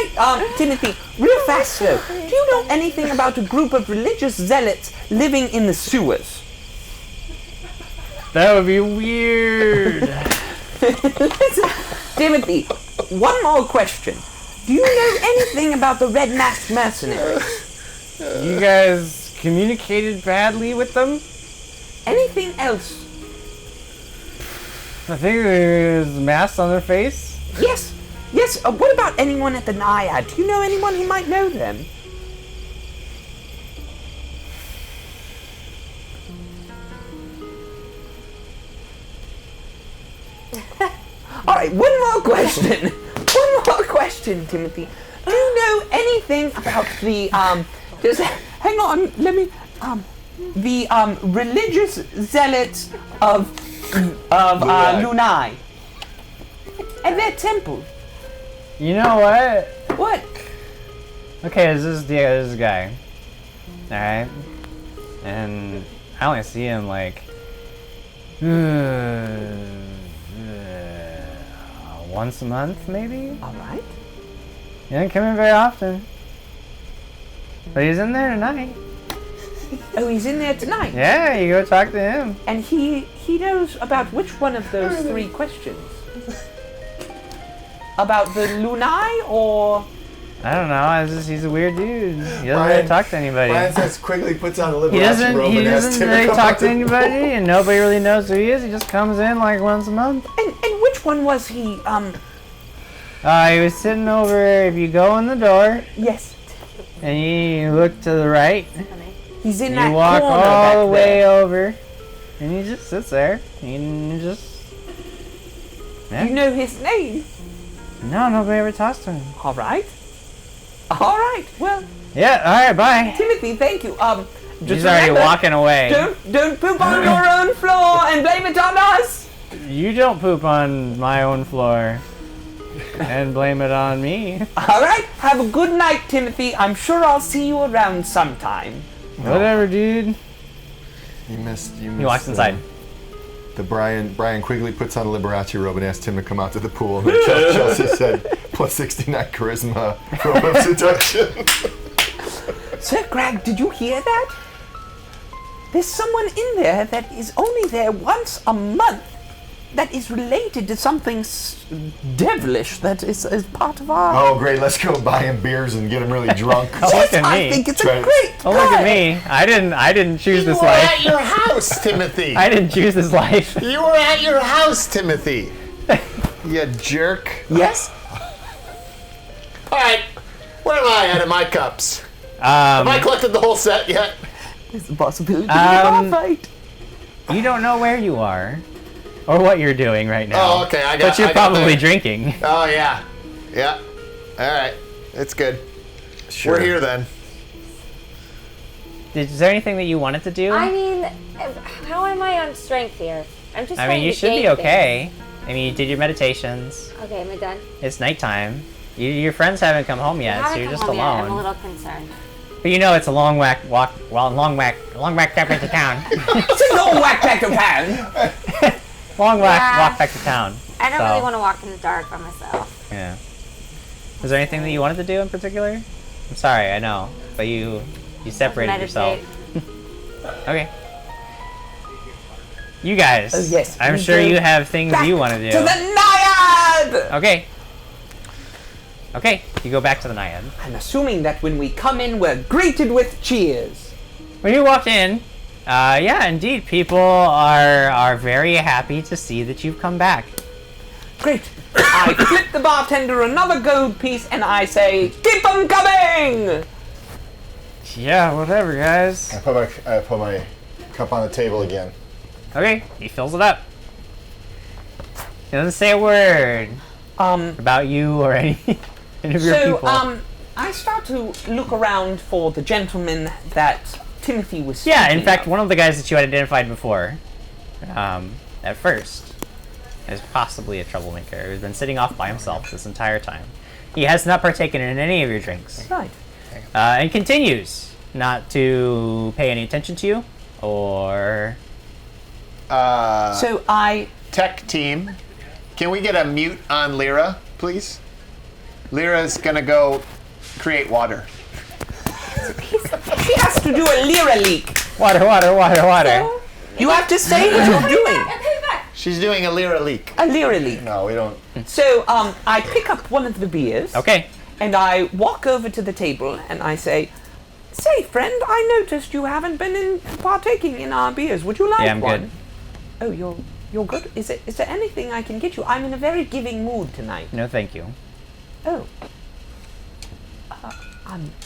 right, Timothy, real fast though. Do you know anything about a group of religious zealots living in the sewers? That would be weird. Timothy, one more question. Do you know anything about the Red Masked Mercenaries? You guys communicated badly with them? Anything else? I think there's masks on their face. Yes. What about anyone at the Naiad? Do you know anyone who might know them? All right, one more question, Timothy. Do you know anything about the just hang on, let me the religious zealots of Lunai and their temple? You know what? What? Okay, this is a guy. Alright? And I only see him like once a month, maybe? Alright. He doesn't come in very often. But he's in there tonight. Oh, he's in there tonight? Yeah, you go talk to him. And he knows about which one of those three questions? About the Lunai or... I don't know, he's a weird dude. He doesn't really talk to anybody. Brian says quickly puts on a Liberace He robe and asks doesn't him to really come talk out to anybody, and nobody really knows who he is. He just comes in like once a month. And which one was he, He was sitting over, if you go in the door, Yes. and you look to the right, He's in you that walk corner all back the way there. over, and he just sits there, and you just... Yeah. You know his name? No, nobody ever talks to him. Alright, well, Yeah, alright, bye. Timothy, thank you. Just He's already remember, walking away. Don't poop on your own floor and blame it on us! You don't poop on my own floor and blame it on me. Alright, have a good night, Timothy. I'm sure I'll see you around sometime. Whatever, dude. You missed. He walks inside. The Brian Quigley puts on a Liberace robe and asks him to come out to the pool. And then Chelsea said, plus 69 charisma, robe of seduction. Sir Greg, did you hear that? There's someone in there that is only there once a month that is related to something devilish that is part of our... Oh, great. Let's go buy him beers and get him really drunk. Oh, look at I me. think it's Try a it. great Oh, look at plan. me. I didn't choose this You were life. at your house, Timothy. I didn't choose this life. You were at your house, Timothy. You jerk. Yes? All right, where am I at in my cups? Have I collected the whole set yet? There's a possibility of our fight. You don't know where you are or what you're doing right now. Oh, okay. But you're I got probably there. drinking. Oh yeah, yeah. All right, it's good. Sure. We're here then. Is there anything that you wanted to do? I mean, how am I on strength here? I'm just I trying mean, you to should be gain okay. I mean, you did your meditations. things. Okay, am I done? It's nighttime. Your friends haven't come home yet, so you're just Yet. I'm a alone. little concerned. But you know it's a long whack back to town. It's a long whack back to town. Long walk Yeah. back to town. I don't So, really want to walk in the dark by myself. Yeah. Was there anything that you wanted to do in particular? I'm sorry, I know, but you separated yourself. Meditate. Okay. You guys. Oh, yes, I'm we sure go you have things Back you want to do. to the Naiad! Okay. Okay, you go back to the Naiad. I'm assuming that when we come in, we're greeted with cheers. When you walked in, yeah, indeed, people are very happy to see that you've come back. Great. I flip the bartender another gold piece and I say, keep them coming! Yeah, whatever, guys. I put my cup on the table again. Okay, he fills it up. He doesn't say a word about you or any of your So, people. I start to look around for the gentleman that Timothy was speaking Yeah, in fact, of. one of the guys that you had identified before, at first, is possibly a troublemaker who's been sitting off by himself this entire time. He has not partaken in any of your drinks. Right. And continues not to pay any attention to you, or... So I... Tech team, can we get a mute on Lyra, please? Lyra's gonna go create water. She has to do a Lyra leak. Water. You have to say what you're doing. She's doing a Lyra leak. A Lyra leak. No, we don't. So I pick up one of the beers. Okay. And I walk over to the table and I say, "Say, friend, I noticed you haven't been partaking in our beers. Would you like Yeah, I'm one?" good. Oh, you're good. Is there anything I can get you? I'm in a very giving mood tonight. No, thank you. Oh.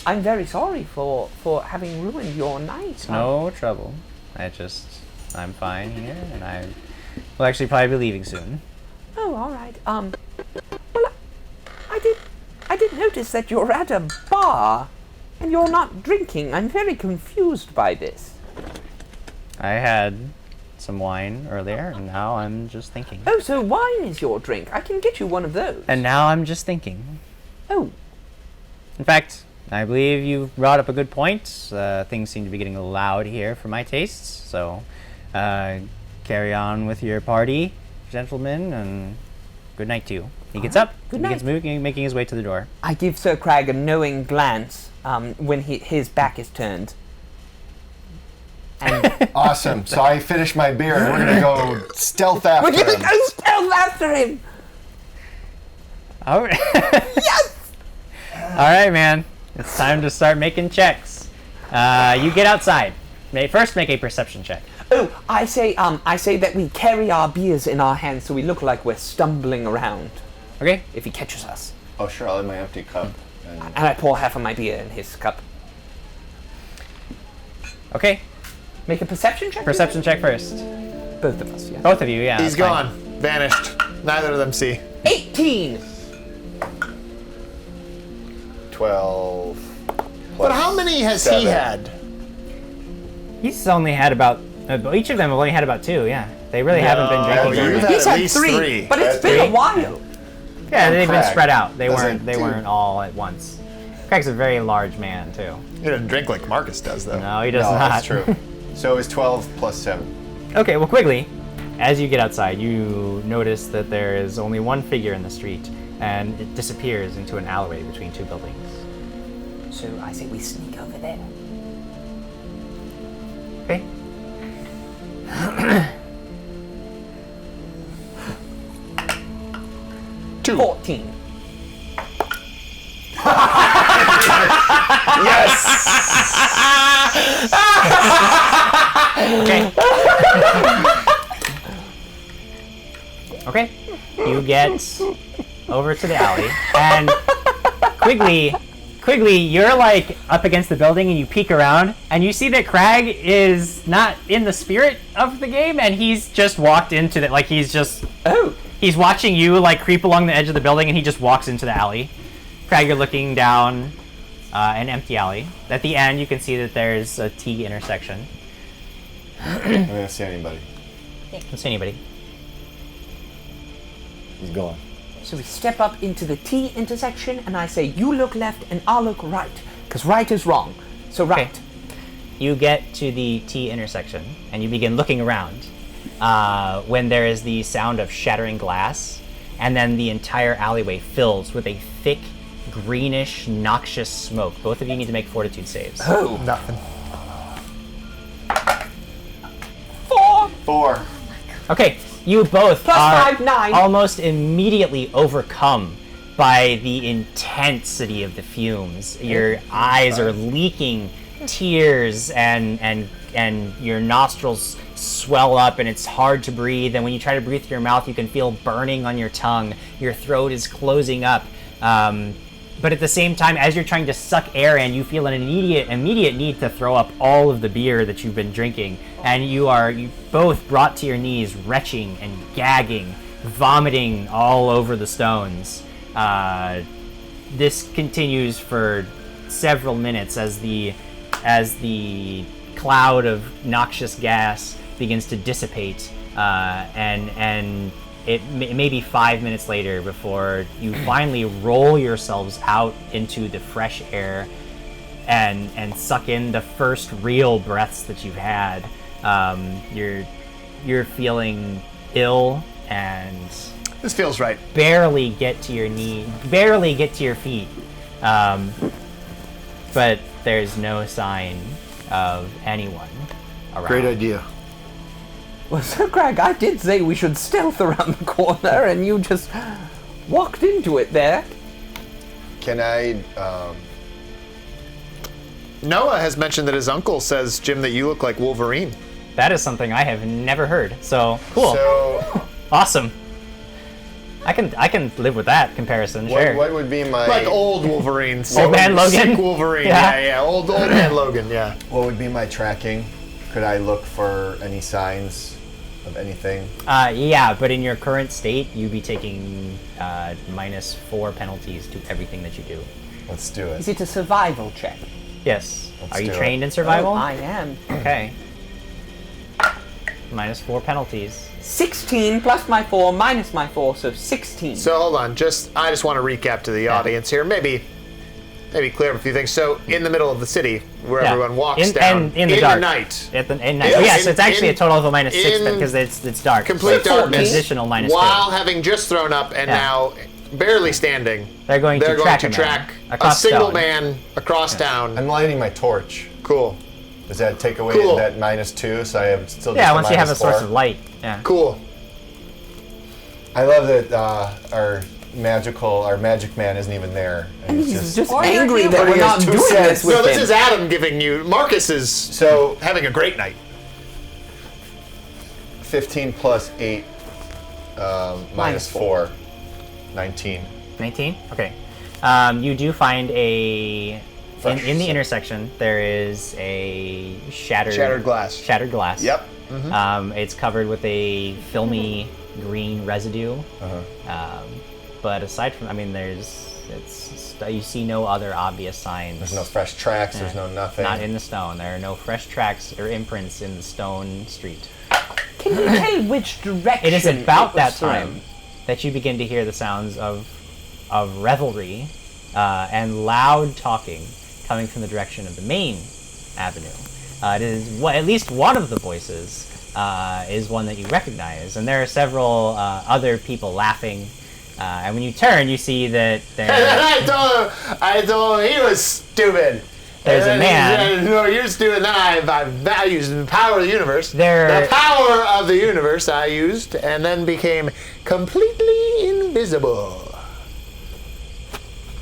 I'm very sorry for having ruined your night. No trouble. I'm fine here, and I will actually probably be leaving soon. Oh, all right. Well, I did notice that you're at a bar, and you're not drinking. I'm very confused by this. I had some wine earlier, and now I'm just thinking. Oh, so wine is your drink. I can get you one of those. And now I'm just thinking. Oh. In fact, I believe you brought up a good point. Things seem to be getting loud here for my tastes, so carry on with your party, gentlemen, and good night to you. He gets up, Good he night. gets moving, making his way to the door. I give Sir Crag a knowing glance when his back is turned. And Awesome. So I finished my beer, and we're gonna go stealth after we're gonna him. go stealth after him. All right. Yes. All right, man. It's time to start making checks. You get outside. First, make a perception check. Oh, I say that we carry our beers in our hands so we look like we're stumbling around Okay. if he catches us. Oh, sure. I'll have my empty cup. And I pour half of my beer in his cup. Okay. Make a perception check? Perception check first. Both of us, yeah. Both of you, yeah. He's that's fine. gone. Vanished. Neither of them see. 18! 12. But how many has he 7. had? He's only had about. Each of them have only had about 2. Yeah, they really haven't been drinking. you've very much. had He's at had least 3, but it's That's been a 3. while. Yeah, they've been Craig spread out. They doesn't do- weren't all at once. Craig's a very large man too. He doesn't drink like Marcus does, though. No, he does No, not. that's true. So it was 12 plus 7. Okay, well, quickly, as you get outside, you notice that there is only one figure in the street, and it disappears into an alleyway between 2 buildings. So I say we sneak over there. Okay. Two. 14. Okay. You get over to the alley, and Quigley, you're like up against the building, and you peek around, and you see that Crag is not in the spirit of the game, and he's just walked into the, like he's watching you like creep along the edge of the building, and he just walks into the alley. Crag, you're looking down an empty alley. At the end, you can see that there's a T intersection. I don't see anybody. Don't see anybody. He's gone. So we step up into the T intersection, and I say, you look left and I'll look right. Because right is wrong. So right. Okay. You get to the T intersection, and you begin looking around when there is the sound of shattering glass, and then the entire alleyway fills with a thick, greenish, noxious smoke. Both of you need to make fortitude saves. Oh. Nothing. 4. Okay, you both Plus are 5, 9. almost immediately overcome by the intensity of the fumes. Your eyes are leaking tears, and your nostrils swell up, and it's hard to breathe. And when you try to breathe through your mouth, you can feel burning on your tongue. Your throat is closing up. But at the same time, as you're trying to suck air in, you feel an immediate need to throw up all of the beer that you've been drinking. And you both brought to your knees, retching and gagging, vomiting all over the stones. This continues for several minutes as the cloud of noxious gas begins to dissipate, and it may be 5 minutes later before you finally roll yourselves out into the fresh air and suck in the first real breaths that you've had. You're feeling ill and This feels right. barely get to your feet. But there's no sign of anyone around. Great idea. Well, Sir Crag, I did say we should stealth around the corner, and you just walked into it there. Can I? Noah has mentioned that his uncle says, Jim, that you look like Wolverine. That is something I have never heard. So cool. So, Awesome. I can live with that comparison. Sure. what would be my? Like old Wolverine. Old man Logan? Sick Wolverine. Yeah. Yeah. Old man Logan, yeah. What would be my tracking? Could I look for any signs of anything? Yeah, but in your current state, you'd be taking -4 penalties to everything that you do. Let's do Is it. it a survival check? Yes. Let's Are you do trained it. in survival? Oh, I am. Okay. -4 penalties. 16 plus my 4 minus my 4, so 16. So hold on, I just want to recap to the audience here. Maybe clear up a few things. So in the middle of the city, where Yeah. everyone walks In- down and in the dark. night, In night. Yes. Yes, it's actually In- a total of a -6 in because it's dark. complete So it's darkness, An additional -2. while having just thrown up and Yeah. now barely standing, They're going to track a a single stone. man across town. I'm lighting my torch. Cool, Does that take away Cool. that -2? So I have still. Yeah, just once you have a -4? source of light. Yeah. cool. I love that our magic man isn't even there. And He's just Or you're angry that human. we're He has not 2 doing cents. this with No, this him. is Adam giving you. Marcus is So having a great night. 15 plus 8 minus 4, 19. 19? Okay. You do find in the intersection, there is a Shattered glass. Shattered glass. Yep. It's covered with a filmy green residue. But aside from, you see no other obvious signs. There's no fresh tracks. There's no nothing. Not in the stone. There are no fresh tracks or imprints in the stone street. Can you tell which direction? It is about it that was from? time that you begin to hear the sounds of revelry and loud talking coming from the direction of the main avenue. It is at least one of the voices is one that you recognize, and there are several other people laughing. And when you turn, you see that I told him he was stupid. There's a man. He said, no, you're stupid. Then I used the power of the universe. There- The power of the universe I used, and then became completely invisible.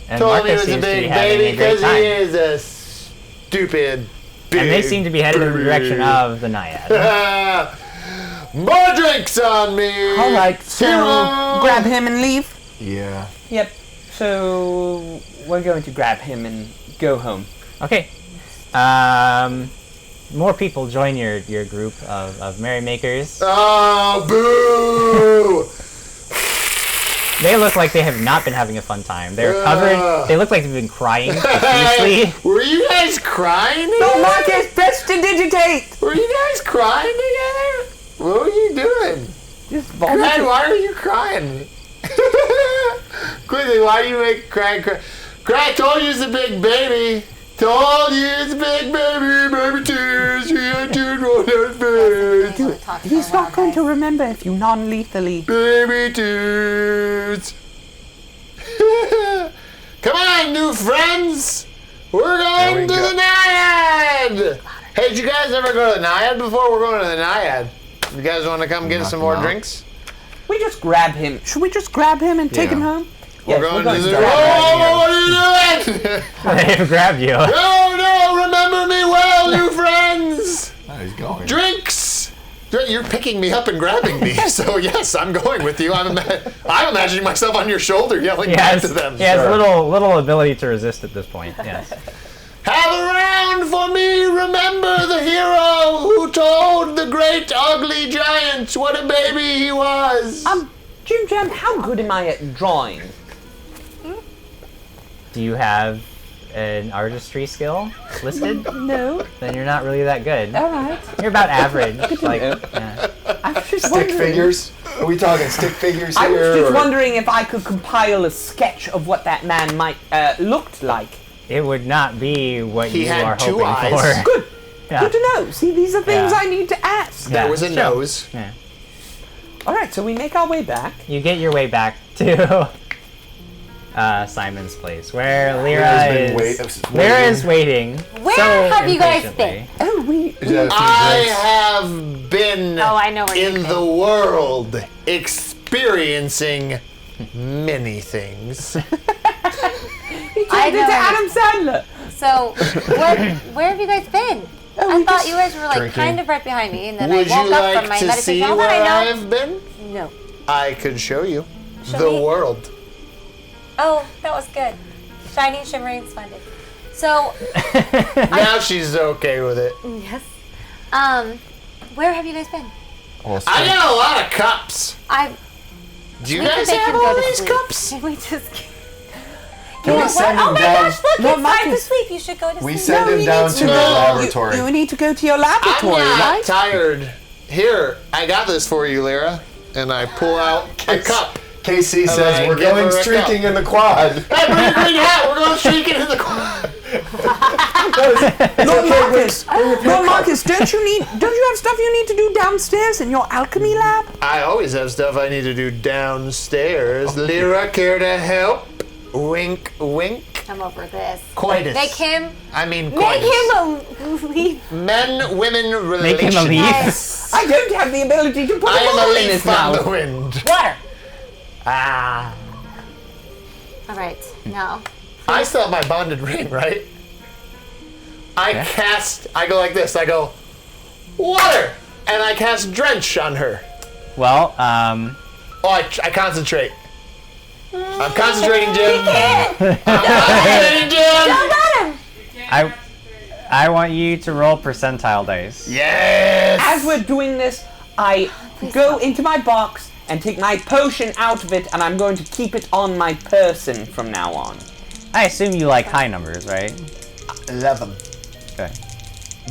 and Told him he Marcus was a seems to be big having baby a great because he time. is a stupid big And they seem to be headed in the direction baby. of the Naiad. More drinks on me. All right, so Hero. grab him and leave. Yeah. Yep. So we're going to grab him and go home. Okay. More people join your group of merrymakers. Oh, boo! They look like they have not been having a fun time. They're covered. They look like they've been crying profusely. Were you guys crying No, together? Marcus, press to digitate. Were you guys crying together? What were you doing? Just Craig, vomit. why are you crying? Quickly, why do you make Craig cry? Craig told you it's a big baby. Told you it's a big baby, baby tears. He had tears roll down his face. He's not going to remember if you non-lethally. Baby tears. Come on, new friends. We're There going we to go. the Naiad. Hey, did you guys ever go to the Naiad before? We're going to the Naiad. You guys want to come get us some more Knock 'em out. drinks? We just grab him. Should we just grab him and take Yeah. him home? We're Yes, going we're to the. grab him. Whoa, what are you doing? They've grabbed you. No, remember me well, new friends. Oh, he's going. Drinks. You're picking me up and grabbing me, so yes, I'm going with you. I'm imagining myself on your shoulder yelling He back has, to them. he has little ability to resist at this point. Yes. Have a round for me. Remember the hero who told the great ugly giant what a baby he was. JimJam, how good am I at drawing? Do you have an artistry skill listed? No. Then you're not really that good. All right. You're about average. Like, know. yeah. I was just Stick wondering. figures? Are we talking stick figures I was here? just or- wondering if I could compile a sketch of what that man might looked like. It would not be what He you had are two hoping eyes. for. Good. Yeah. Good to know. See, these are things Yeah. I need to ask. There Yeah, was a sure. nose. Yeah. All right, so we make our way back. You get your way back to Simon's place, where Lyra is waiting. Where so have you guys impatiently. been? Oh, I have been Oh, I know where you've in been. the world experiencing many things. he I turned into know. Adam Sandler. So, where have you guys been? I thought you guys were like kind of right behind me, and then Would I woke you up like from my to meditation. see All where that I know. I've been? No. I could show you Show the me. world. Oh, that was good. Shining, shimmering, splendid. So, Now she's okay with it. yes. Where have you guys been? I got a lot of cups. Do you We guys can make have him go all to these sleep. cups? Can we just? Can we send Oh him my down? gosh! Look, No, it's time to Marcus. sleep. You should go to We sleep. send him he down needs to the laboratory. You need to go to your I'm laboratory, not right? tired. Here, I got this for you, Lyra. And I pull out a cup. KC I says we're give her going a streaking cup. in the quad. Hey, bring a green hat. We're going streaking in the quad. Lord Marcus, Lord Marcus, don't you have stuff you need to do downstairs in your alchemy lab? I always have stuff I need to do downstairs. Lyra, care to help? Wink, wink. I'm over this. Coitus. Make him. I mean, Make coitus. him leave. Men, women, relations. Make him a leaf. Yes. I don't have the ability to put I a am ball a in leaf his on mouth. the wind. Water. Ah. All right. Now. I still have my bonded ring, right? I go like this. I go, water! And I cast Drench on her. Well, Oh, I concentrate. I'm concentrating, Jim. I'm concentrating, Jim. Don't let him. I want you to roll percentile dice. Yes. As we're doing this, I go into my box and take my potion out of it, and I'm going to keep it on my person from now on. I assume you like high numbers, right? Love them. Okay.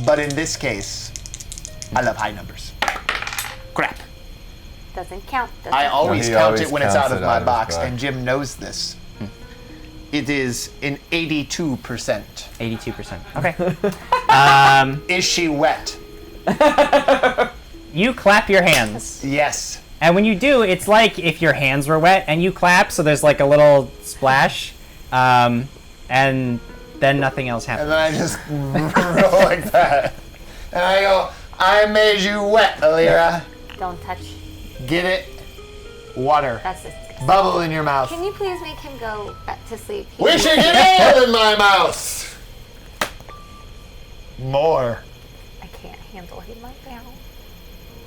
But in this case, I love high numbers. Crap. Doesn't count. Doesn't I always He count always it when it's counts out of it my out of his box, box. and Jim knows this. It is an 82%. 82%. Okay. Is she wet? You clap your hands. Yes. And when you do, it's like if your hands were wet and you clap, so there's like a little splash, and then nothing else And happens. then I just roll like that. And I go, I made you wet, Lyra. Don't touch. Get it? Water. That's disgusting. Bubble in your mouth. Can you please make him go back to sleep? We should get air in my mouth. More. I can't handle him right now.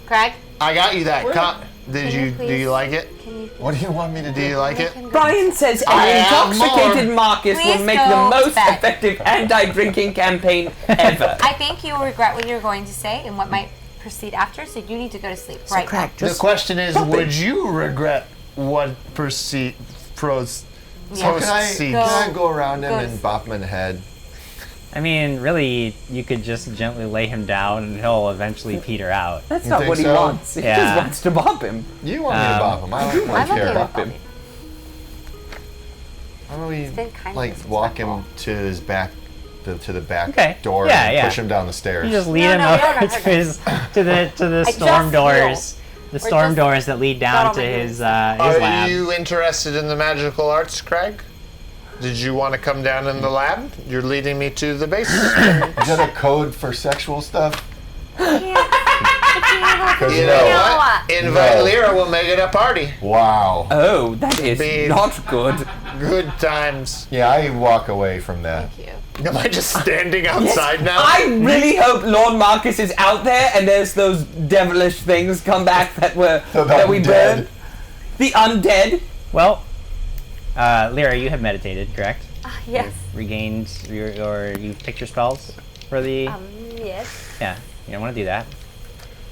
Craig, I got you that cup. Can Do you you please- like it? can you What do you want me to Do you like make it? him go? Brian says an I have intoxicated more. Marcus Please will make go the most back. effective anti-drinking campaign ever. I think you will regret what you're going to say and what might proceed after, so you need to go to sleep right now. Crack, The just question is, stop it. would you regret what proceed? Yeah. Can I go around him Go. and bop him in the head? I mean, really, you could just gently lay him down and he'll eventually peter out. that's You not think what he so? wants. He Yeah. just wants to bop him. You want me to bop him? I don't I'm okay care. with Bop him. Bobby. Why don't we been kind of like walk him to his back, to the back Okay. door Yeah, and yeah. push him down the stairs? You just lead No, him no, we don't over have to her his to the I storm just doors. The We're storm just doors that lead down got to on my his knees. his lab. Are you interested in the magical arts, Craig? Did you want to come down in the lab? You're leading me to the basement. Is that a code for sexual stuff? I can't. You You know know what? what? Invite No. Lyra, we'll make it a party. Wow. Oh, that is Babe. not good. Good times. Yeah, I walk away from that. Thank you. Am I just standing outside now? I really hope Lord Marcus is out there and there's those devilish things come back that we undead. burned. The undead. Well, Lyra, you have meditated, correct? Yes. Regained you picked your spells for the Yes. yeah. You don't want to do that.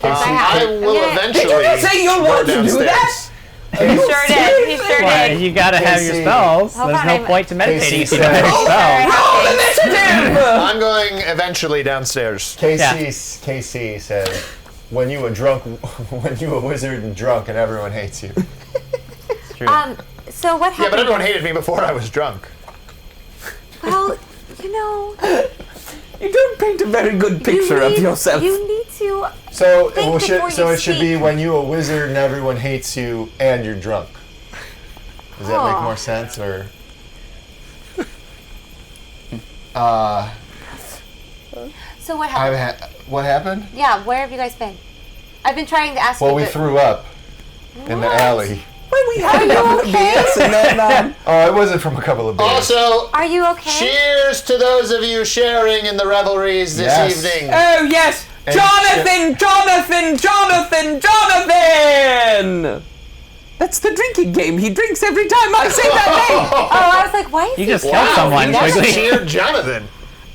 Yes, I have. I will I'm gonna- eventually. Did you just say you go want to do downstairs. that? He sure did. He sure Why? did. You gotta have your Casey. spells. Hold There's on, no I'm- point to meditating if Casey you don't have your said- spells. Roll initiative! I'm going eventually downstairs. KC said, when you a wizard and drunk and everyone hates you. It's true. So what Yeah, happened? but everyone hated me before I was drunk. Well, you know, You don't paint a very good picture of yourself. You need to So think before you it should be speak. when you a wizard and everyone hates you and you're drunk. Does that make more sense, or? So what happened? What happened? Yeah, where have you guys been? I've been trying to ask you. Well, we but- threw up in the What? alley. Well, we had Are you enough of okay? beers, and then Oh, it wasn't from a couple of beers. Also, Are you okay? cheers to those of you sharing in the revelries this Yes. evening. oh yes, And Jonathan, Jonathan, Jonathan, Jonathan. That's the drinking game. He drinks every time I say that name. Oh, I was like, why is You he just killed someone you just quickly. cheered Jonathan.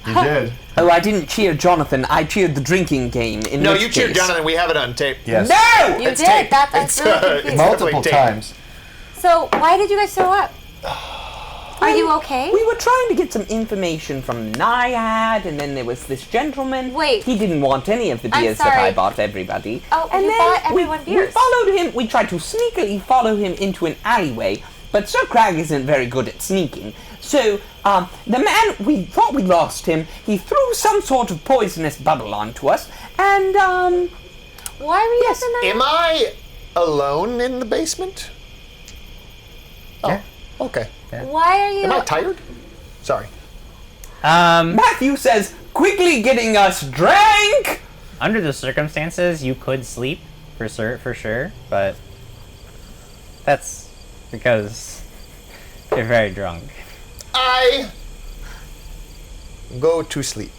You did. Oh, I didn't cheer Jonathan. I cheered the drinking game. In No, which you cheered case- Jonathan. We have it on tape. Yes. No. You It's did. tape. That's really confusing. Multiple Tape. times. So why did you guys throw up? Are you okay? We were trying to get some information from Naiad, and then there was this gentleman. Wait. He didn't want any of the I'm beers that I sorry. bought everybody. Oh, and you then bought everyone we beers. followed him. We tried to sneakily follow him into an alleyway, but Sir Crag isn't very good at sneaking. So, the man, we thought we lost him. He threw some sort of poisonous bubble onto us, and, Why were you Yes. up in there? Am I alone in the basement? Oh, Yeah. okay. Why are you? Am I tired? Sorry. Matthew says, quickly getting us drank! Under the circumstances, you could sleep for sure, but that's because you're very drunk. I go to sleep.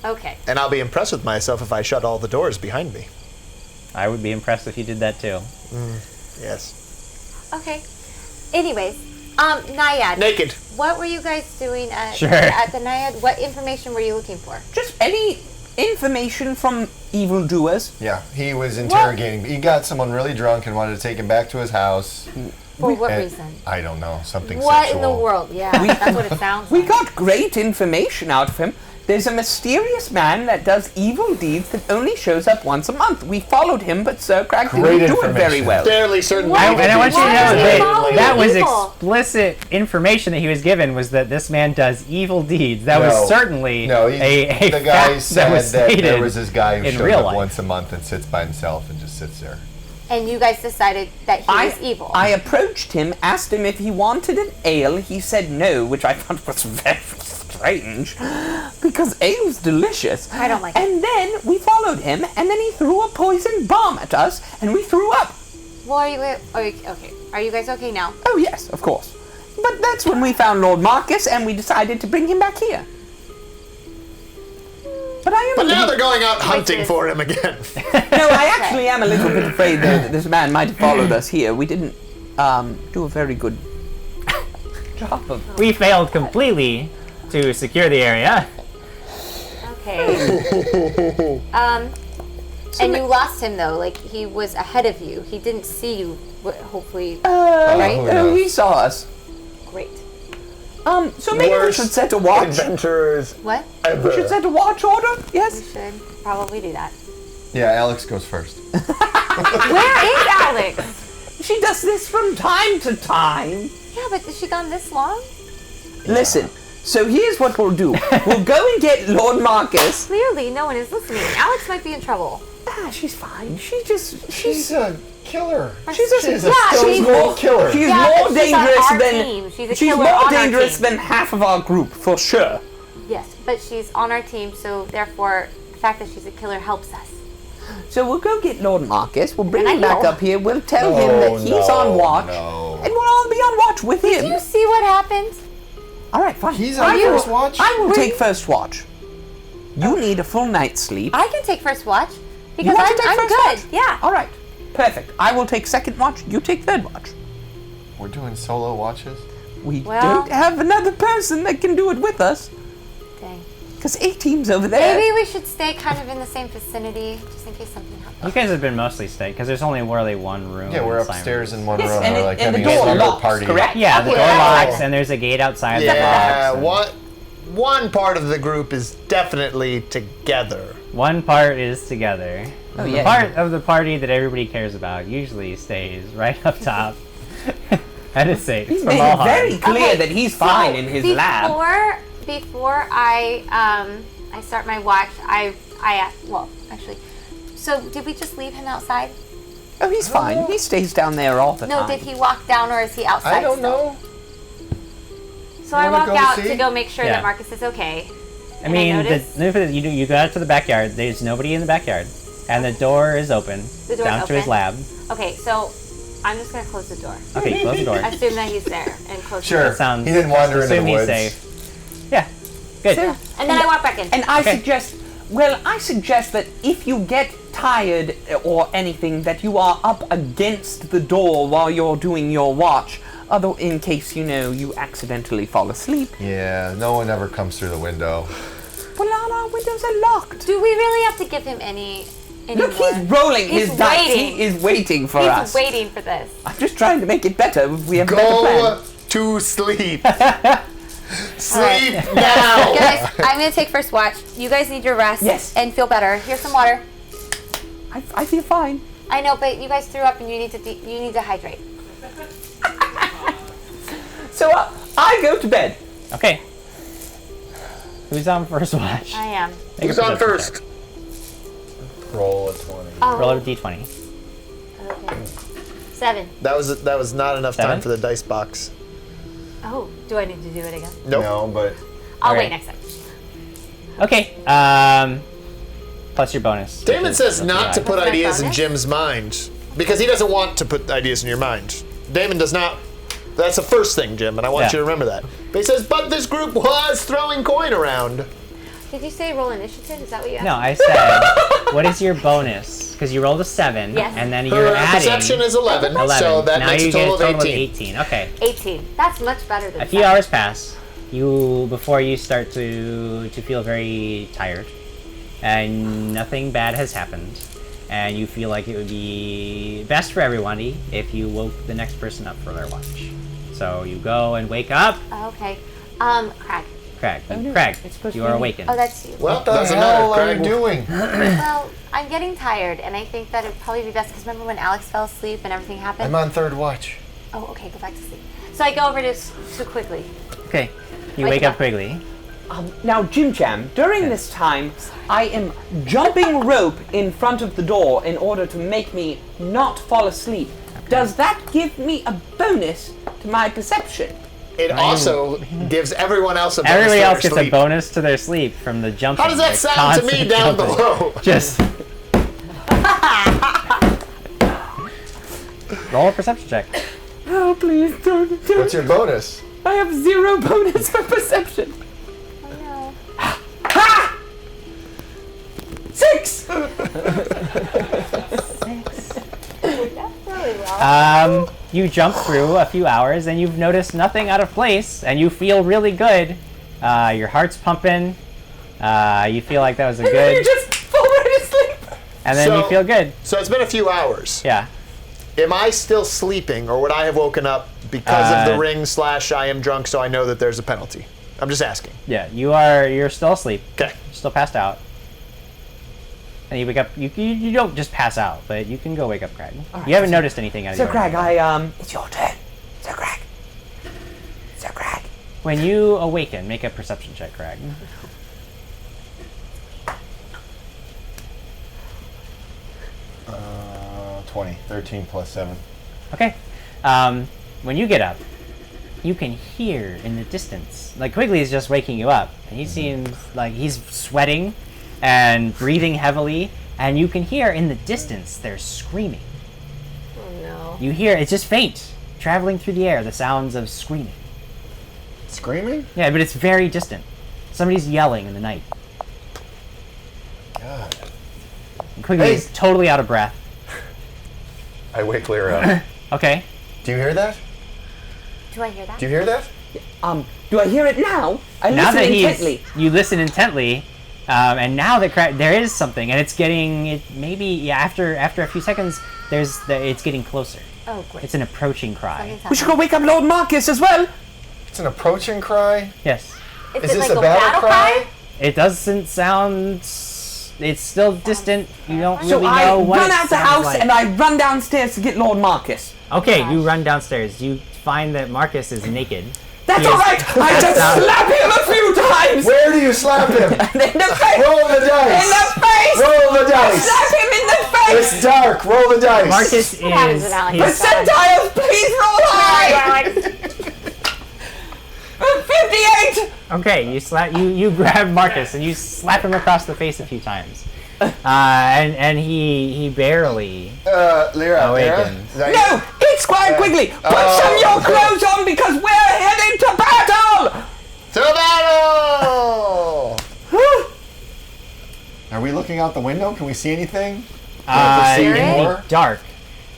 Okay. And I'll be impressed with myself if I shut all the doors behind me. I would be impressed if you did that too. Yes. Okay. Anyways, Naiad. Naked. What were you guys doing at Sure. at the Naiad? What information were you looking for? Just any information from evildoers. Yeah, he was interrogating. He got someone really drunk and wanted to take him back to his house. For what And- reason? I don't know, something What sexual. in the world? Yeah, that's what it sounds We like. got great information out of him. There's a mysterious man that does evil deeds that only shows up once a month. We followed him, but Sir Crag didn't Great do it very information. well. Fairly certain. What? And I want you to Why know is he that following that was evil? explicit information that he was given was that this man does evil deeds. That was certainly No, a the guy fact said that was that stated there was this guy who in shows real up life. once a month and sits by himself and just sits there. And you guys decided that he was evil. I approached him, asked him if he wanted an ale. He said no, which I thought was very strange, because ale's delicious. I don't like it. And then we followed him, and then he threw a poison bomb at us, and we threw up. Well, are you okay? Are you guys okay now? Oh yes, of course. But that's when we found Lord Marcus, and we decided to bring him back here. But I am. But a now little- they're going out hunting is- for him again. No, I actually am a little bit afraid that this man might have followed us here. We didn't do a very good job of. We failed completely to secure the area. Okay. And you lost him though. Like he was ahead of you. He didn't see you. Hopefully, right? who Oh, he knows? saw us. Great. So maybe we should set a watch. Adventurers What? We should set a watch order. We Yes. should probably do that. Yeah, Alex goes first. Where is Alex? She does this from time to time. Yeah, but is she gone this long? Listen. So here's what we'll do. We'll go and get Lord Marcus. Clearly, no one is listening. Alex might be in trouble. She's fine. She's She's a killer. She's a She's yeah, a she's stone more cold killer. She's Yeah, more but she's on dangerous our than team. She's a she's killer more on our dangerous team. than half of our group for sure. Yes, but she's on our team, so therefore, the fact that she's a killer helps us. So we'll go get Lord Marcus. We'll bring And I him back know. up here. We'll tell him that he's on watch, and we'll all be on watch with Did him. you see what happened? All right, fine. He's on I will- first watch? I will take first watch. You need a full night's sleep. I can take first watch because want to I'm take first good. watch? Yeah. All right, perfect. I will take second watch. You take third watch. We're doing solo watches? We Well- don't have another person that can do it with us, Dang. because A-team's over there. Maybe we should stay kind of in the same vicinity, just in case something happens. You guys have been mostly stayed because there's only really one room. Yeah, we're in upstairs Simon's. in one Yes, room. and We're it- like and the having a door slumber locks, party. correct? Yeah, the Okay, door that's locks fine. and there's a gate outside. Yeah, that locks, and one part of the group is definitely together. one part is together. Oh, The yeah. part of the party that everybody cares about usually stays right up top. That is safe He's from made all it very harm. clear that he's fine in his lab. Before I start my watch, actually. So did we just leave him outside? Oh, he's fine. He stays down there all the No, time. did he walk down or is he outside? I don't still? know. So I wanna walk go out see? to go make sure Yeah. that Marcus is okay. I mean, you go out to the backyard. There's nobody in the backyard, and the door is open The door's down to his open? lab. Okay, so I'm just gonna close the door. Okay, close the door. Assume that he's there and close Sure. the That sounds. He didn't wander into assume the he's woods. safe. Yeah, good. So- door. And then I walk back in. And I Okay. suggest that if you get tired or anything, that you are up against the door while you're doing your watch, other in case you accidentally fall asleep. Yeah, no one ever comes through the window. Well, all our windows are locked. Do we really have to give him any Look, more? he's rolling He's his dice. waiting. He is waiting for He's us. waiting for this. I'm just trying to make it better. We have a better plan. Go to sleep. Sleep now. Guys, I'm gonna take first watch. You guys need your rest Yes. and feel better. Here's some water. I feel fine. I know, but you guys threw up and you need to hydrate. So I go to bed. Okay. Who's on first watch? I am. Make a Who's on perception first? Roll a 20. Oh, check. Roll a d20. okay. 7. That was not enough 7? time for the dice box. Oh, do I need to do it again? Nope. No, but I'll Alright. wait next time. Okay. Plus your bonus. Damon says not to put. put What's my ideas in bonus? Jim's mind because he doesn't want to put ideas in your mind. Damon does not. That's the first thing, Jim, and I want Yeah. you to remember that. But he says, but this group was throwing coin around. Did you say roll initiative? Is that what you asked? No, I said, what is your bonus? Because you rolled a 7, Yes. and then Her you're adding perception is 11, 11. so that now makes you a total get a of total 18. of 18. Okay. 18. That's much better than A few 7. hours pass. Before you start to feel very tired, and nothing bad has happened, and you feel like it would be best for everybody if you woke the next person up for their watch. So you go and wake up. Oh, okay. Craig. Craig, no, Craig, it's supposed you to are be me. awakened. Oh, that's you. Well, what the doesn't hell matter. are you Craig. doing? Well, I'm getting tired, and I think that it would probably be best because remember when Alex fell asleep and everything happened? I'm on third watch. Oh, okay, go back to sleep. So I go over to Quigley. Okay, you Wake wake up up. quickly. Now, JimJam, during this time, I am jumping rope in front of the door in order to make me not fall asleep. Does that give me a bonus to my perception? It also gives everyone else a bonus Everybody for else their gets sleep. a bonus to their sleep from the jumping. How does that the sound to me constant down jumping. below? Just roll a perception check. Oh, please don't. What's your bonus? I have 0 bonus for perception. Oh, Ha! 6! no. That's really well. You jump through a few hours and you've noticed nothing out of place and you feel really good. Your heart's pumping. You feel like that was a And then you good, just fall right asleep. and then you So- feel good. So it's been a few hours. Yeah. Am I still sleeping, or would I have woken up because of the Uh, ring / I am drunk, so I know that there's a penalty? I'm just asking. Yeah, you're still asleep. Okay. You're still passed out. And you wake up, you don't just pass out, but you can go wake up Craig. You haven't noticed anything out of So, your Craig, it's your turn. So, Craig. So, Craig. When you awaken, make a perception check, Craig. 20. 13 plus 7. Okay. When you get up, you can hear in the distance, like Quigley is just waking you up, and he seems like he's sweating and breathing heavily, and you can hear in the distance there's screaming. Oh no. You hear, it's just faint, traveling through the air, the sounds of screaming. Screaming? Yeah, but it's very distant. Somebody's yelling in the night. God. And Quigley Hey! is totally out of breath. I wake Lyra up. Okay. Do you hear that? Do I hear that? Do you hear that? Do I hear it now? I Now listen that intently. you listen intently, and now that there is something, and it's getting after a few seconds, it's getting closer. Oh, great. It's an approaching cry. Something's We should happening. go wake up Lord Marcus as well. It's an approaching cry. Yes, Is Is it this like a battle cry? it doesn't sound. It's still distant. You don't So really I know what run it out the sounds house like. and I run downstairs to get Lord Marcus. Okay, you run downstairs. You find that Marcus is naked. That's alright! I just slap him a few times! Where do you slap him? In the face! Roll the dice! In the face! Roll the dice! Slap him in the face! It's dark. Roll the dice. Marcus What happens is when Alex he's- Percentiles, please roll high! 58! okay. You grab Marcus and you slap him across the face a few times, and he barely Lyra. awakens. No! It's Squire Quigley! Put some of your clothes on because we're heading to battle! To battle! Are we looking out the window? Can we see anything? In more? the dark,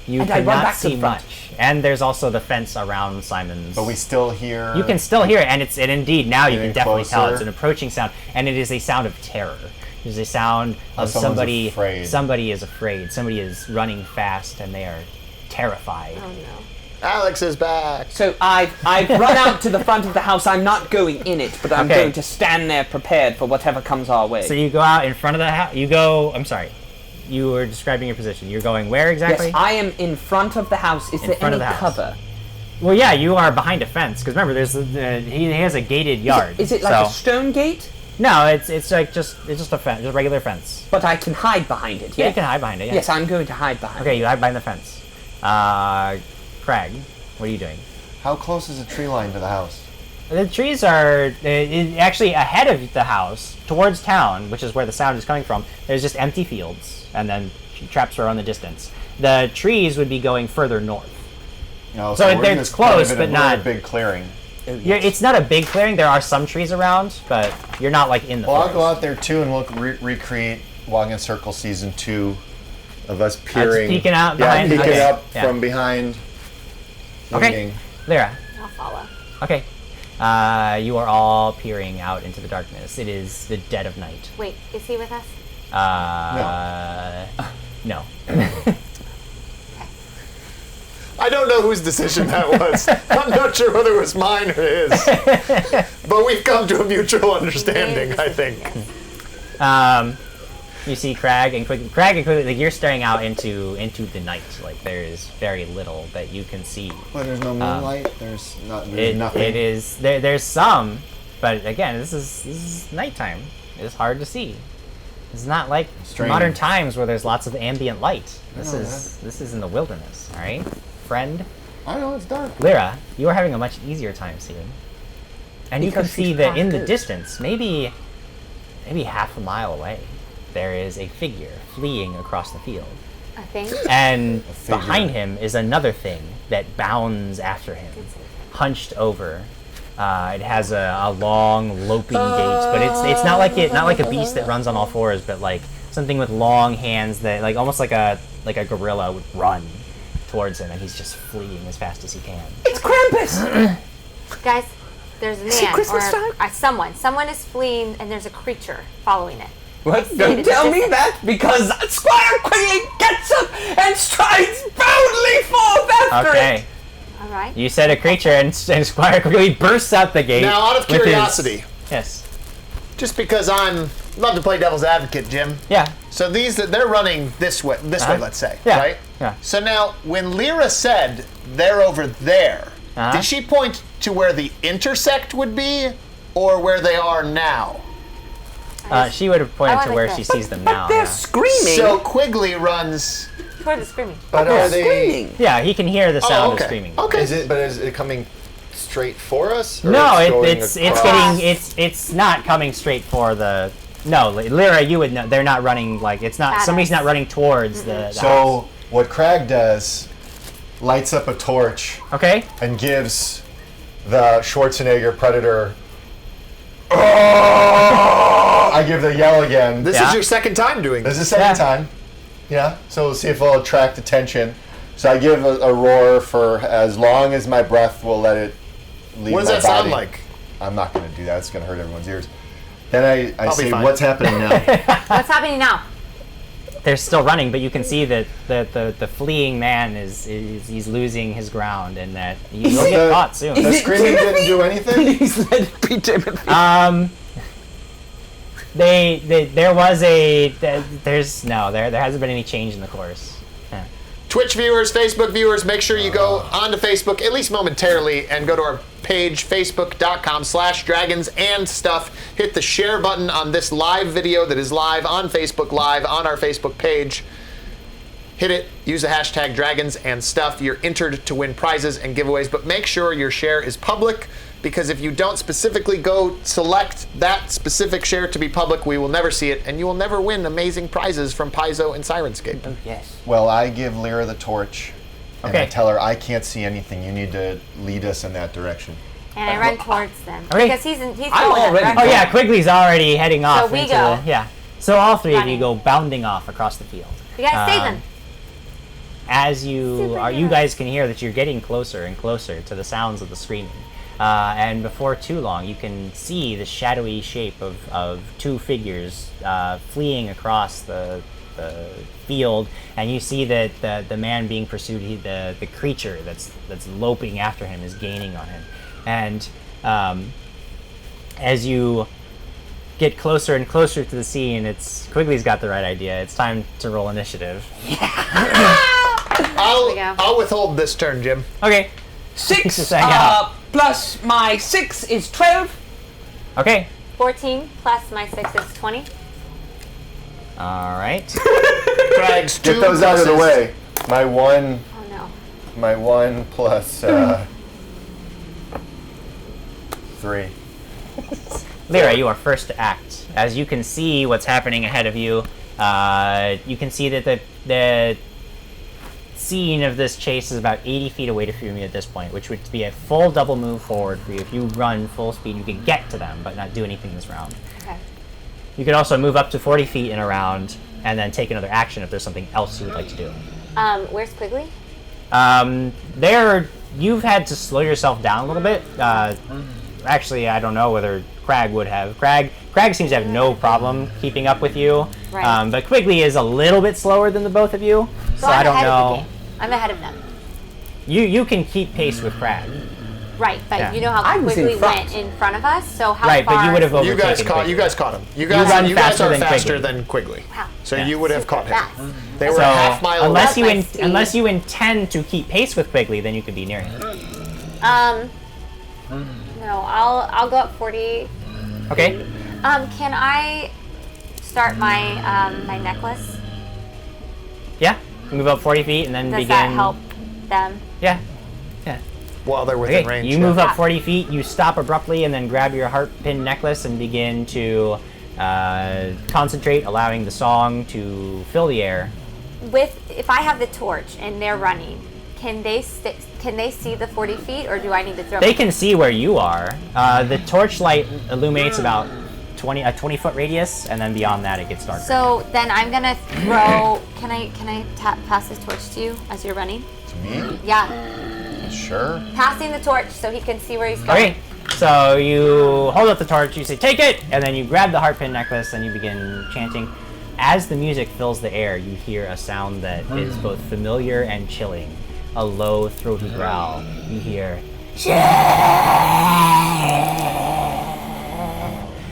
you And I run cannot back to see the front. much. And there's also the fence around Simon's. But we still hear. You can still hear it, and indeed now you can Getting definitely tell closer. it's an approaching sound, and it is a sound of terror. It is a sound of someone's somebody. afraid. Somebody is afraid. Somebody is running fast, and they are terrified. Oh no. Alex is back. So I've run out to the front of the house. I'm not going in it, but I'm Okay. going to stand there prepared for whatever comes our way. So you go out in front of the house. You go. I'm sorry. You were describing your position. You're going where exactly? Yes, I am in front of the house. Is there front any of the house. cover? Well, yeah, you are behind a fence. Because remember, there's he has a gated yard. Is it like so- a stone gate? No, it's like just a fence, just a regular fence. But I can hide behind it, Yeah, yeah? you can hide behind it. Yeah. Yes, I'm going to hide behind Okay, you hide behind the fence. Craig, what are you doing? How close is the tree line to the house? The trees are actually ahead of the house, towards town, which is where the sound is coming from. There's just empty fields, and then Trapsborough in the distance. The trees would be going further north. No, So we're in they're this close, private but and not- we're in a big clearing. It's not a big clearing. There are some trees around, but you're not like in the Well, I'll forest. go out there too, and we'll recreate Walking in Circle season 2 of us peering. peeking out Yeah, behind? peeking Okay, up yeah. from behind. Okay. Leaning. Lyra. I'll follow. Okay. You are all peering out into the darkness. It is the dead of night. Wait, is he with us? No. I don't know whose decision that was. I'm not sure whether it was mine or his. But we've come to a mutual understanding, I think. You see Crag and Quigley, like you're staring out into the night. Like there is very little that you can see. Well, there's no moonlight. There's It, nothing. it is there's some, but again, this is nighttime. It's hard to see. It's not like Strange. modern times where there's lots of ambient light. This know is in the wilderness. All right, friend. I know it's dark. Lyra, you are having a much easier time seeing. And you can Because see she's that in the cracked. distance, maybe half a mile away, there is a figure fleeing across the field. I think. And figure. behind him is another thing that bounds after him, hunched over. It has a long, loping gait, but it's not like a beast that runs on all fours, but like something with long hands that like almost like a gorilla would run towards him, and he's just fleeing as fast as he can. It's Krampus! Guys, there's a Is it man Christmas or time? someone. Someone is fleeing, and there's a creature following it. What? see it Don't in the tell me distance. that, because Squire Quigley gets up and strides boldly forth after Okay, it! All right. you said a creature, and Squire quickly bursts out the gate. Now, out of with his- curiosity, Yes. just because I'm love to play devil's advocate, Jim. Yeah. So they're running this way, let's say, Yeah. right? Yeah. So now, when Lyra said they're over there, Uh-huh. did she point to where the intersect would be, or where they are now? She would have pointed I to like where that. she sees them now. They're Yeah. screaming! So Quigley runs. Toward the screaming. But They're are they? screaming! Yeah, he can hear the sound okay. of screaming. Okay. Is it coming straight for us? Or No, going it's across? getting it's not coming straight for the. No, Lyra, you would know. They're not running like it's not. At Somebody's us. not running towards the house. So what Crag does, lights up a torch Okay. and gives the Schwarzenegger Predator. I give the yell again. This Yeah. is your second time doing This this. is the second Yeah. time. Yeah. So we'll see if it'll attract attention. So I give a roar for as long as my breath will let it leave What does my that sound body. like? I'm not going to do that. It's going to hurt everyone's ears. Then I I'll be say, fine. what's happening now? What's happening now? They're still running, but you can see that the fleeing man is he's losing his ground, and that he will get caught soon. The screaming didn't do anything? Please let it be Timothy. There hasn't been any change in the course. Yeah. Twitch viewers, Facebook viewers, make sure you go onto Facebook, at least momentarily, and go to our page, facebook.com/dragonsandstuff. Hit the share button on this live video that is live on Facebook Live on our Facebook page. Hit it, use the hashtag #dragonsandstuff. You're entered to win prizes and giveaways, but make sure your share is public, because if you don't specifically go select that specific share to be public, we will never see it, and you will never win amazing prizes from Paizo and Sirenscape. Oh, yes. Well, I give Lyra the torch, and I Okay. tell her, I can't see anything. You need to lead us in that direction. And I run towards them. Okay. Because he's going already- right Oh yeah, Quigley's already heading off. we into go. The, yeah. So all three of you Running. go bounding off across the field. We gotta save them. As you Superhero. guys can hear that you're getting closer and closer to the sounds of the screaming. And before too long, you can see the shadowy shape of two figures fleeing across the field, and you see that the man being pursued, the creature that's loping after him, is gaining on him. And as you get closer and closer to the scene, Quigley's got the right idea. It's time to roll initiative. we go. I'll withhold this turn, Jim. Okay. 6 Just hang out. plus my 6 is 12. Okay. 14 plus my 6 is 20. All right. Crag's Get 2 those out of the pluses. way. My one plus 3. Lyra, you are first to act. As you can see what's happening ahead of you, you can see that the scene of this chase is about 80 feet away from you at this point, which would be a full double move forward for you. If you run full speed, you can get to them, but not do anything this round. Okay. You could also move up to 40 feet in a round, and then take another action if there's something else you would like to do. Where's Quigley? You've had to slow yourself down a little bit. Actually, I don't know whether Crag would have. Crag seems to have no problem keeping up with you. Right. But Quigley is a little bit slower than the both of you, so I'm I don't ahead of the know. game. I'm ahead of them. You can keep pace with Crag. Right, but Yeah. you know how I was in Quigley front. went in front of us, so how Right, far? but you would have You overtaken guys caught Quigley. him. You run guys faster are than faster Quigley. than Quigley. Wow. So Yeah. you would have caught him. Fast. They were So a half mile unless away. you That's my speed. unless you intend to keep pace with Quigley, then you could be near him. No, I'll go up 40. Okay. Can I start my my necklace? Yeah. Move up 40 feet and then Does begin. that help them? Yeah. Yeah. While they're within Okay, range. you yeah. move up 40 feet, you stop abruptly, and then grab your heart pin necklace and begin to concentrate, allowing the song to fill the air. If I have the torch and they're running, can they see the 40 feet, or do I need to throw? They can see where you are. The torchlight illuminates about a 20-foot radius, and then beyond that it gets darker. So then I'm gonna throw. Can I pass this torch to you as you're running? To me? Yeah, Sure. passing the torch so he can see where he's going. Okay, so you hold up the torch, you say, "Take it!" And then you grab the heart pin necklace and you begin chanting. As the music fills the air, you hear a sound that is both familiar and chilling. A low, throaty growl. You hear,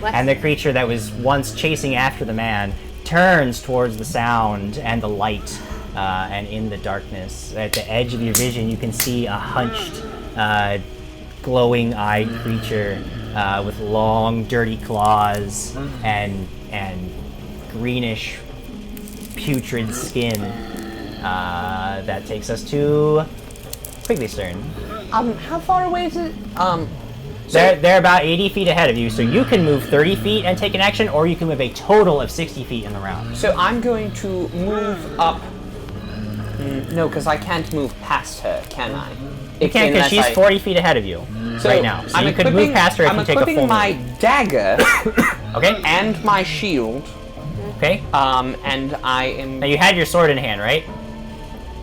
What? and the creature that was once chasing after the man turns towards the sound and the light, and in the darkness, at the edge of your vision, you can see a hunched, glowing-eyed creature with long, dirty claws and greenish, putrid skin. That takes us to Quigley's turn. How far away is it? They're about 80 feet ahead of you, so you can move 30 feet and take an action, or you can move a total of 60 feet in the round. So I'm going to move up. No, because I can't move past her, can I? You can't, because she's 40 feet ahead of you right now. So you could move past her if I'm you take a equipping full my move. dagger Okay? and my shield, Okay? and I am. Now you had your sword in hand, right?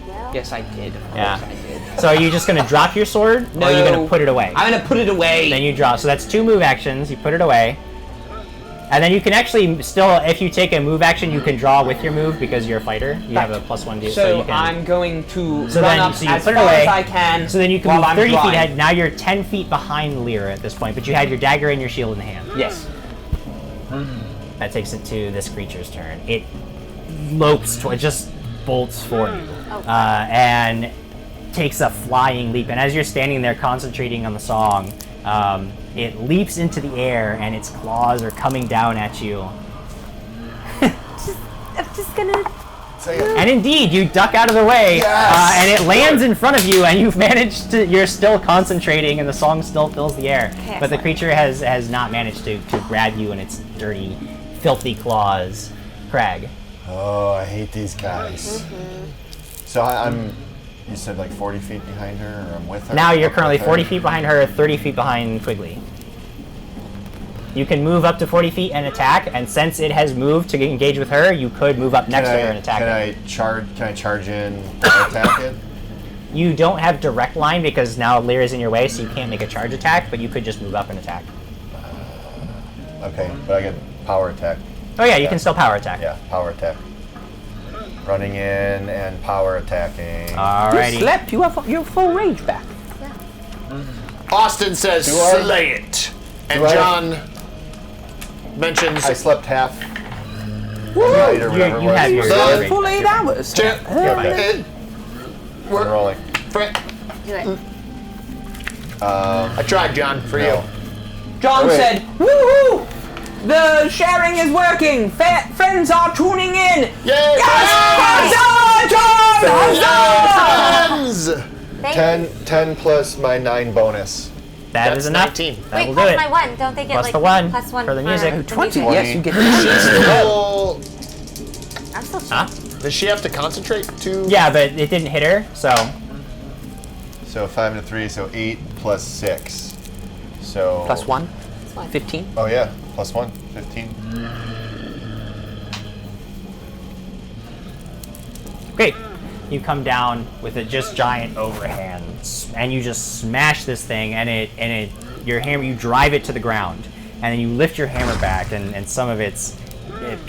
Well, Yes, I did. Of course Yeah. I did. So are you just going to drop your sword, or are you going to put it away? I'm going to put it away. Then you draw. So that's 2 move actions. You put it away. And then you can actually still, if you take a move action, you can draw with your move because you're a fighter. You have a +1 do. So you can. I'm going to So run then- up so you as put it far away. as I can. So then you can while move I'm 30 feet drawing. ahead. Now you're 10 feet behind Lyra at this point, but you had your dagger and your shield in hand. Yes. That takes it to this creature's turn. It lopes toward, just bolts for you and takes a flying leap. And as you're standing there concentrating on the song, it leaps into the air and its claws are coming down at you. I'm just gonna. And indeed, you duck out of the way, and it lands in front of you, and you've managed to. You're still concentrating, and the song still fills the air. Okay, But the creature has not managed to grab you in its dirty, filthy claws. Crag. Oh, I hate these guys. So I'm. You said like 40 feet behind her, or I'm with her? Now you're Up currently with her? 40 feet behind her, 30 feet behind Quigley. You can move up to 40 feet and attack, and since it has moved to engage with her, you could move up next to her and attack Can her. Can I charge in and attack it? You don't have direct line because now Lyra's in your way, so you can't make a charge attack, but you could just move up and attack. Okay, but I get power attack. Oh yeah, you can still power attack. Yeah, power attack. Running in and power attacking. You Alrighty. slept. You have your full range back. Austin says, Do I- slay it. And Do I- John mentions, I slept half. Woo! Night or whatever you it was. have your- So- your- Full 8 hours. Okay. I'm rolling. Do it. I tried, John, for you. John Wait. said, woohoo! The sharing is working. Friends are tuning in. Yay! Yes! Huzzah, John! Huzzah! Friends! Thank 10 plus my 9 bonus. That That's is enough. 19. That Wait, will do plus it. my 1. Don't they get Plus like the 1 plus 1 for the music. the 20. music? Yes, you get Still, I'm still Huh? does she have to concentrate to? Yeah, but it didn't hit her, so So 5 and a 3, so 8 plus 6. So. Plus 1, fine. 15. Oh yeah, plus 1, 15. great. You come down with a just giant overhand, and you just smash this thing, and your hammer, you drive it to the ground, and then you lift your hammer back, and some of its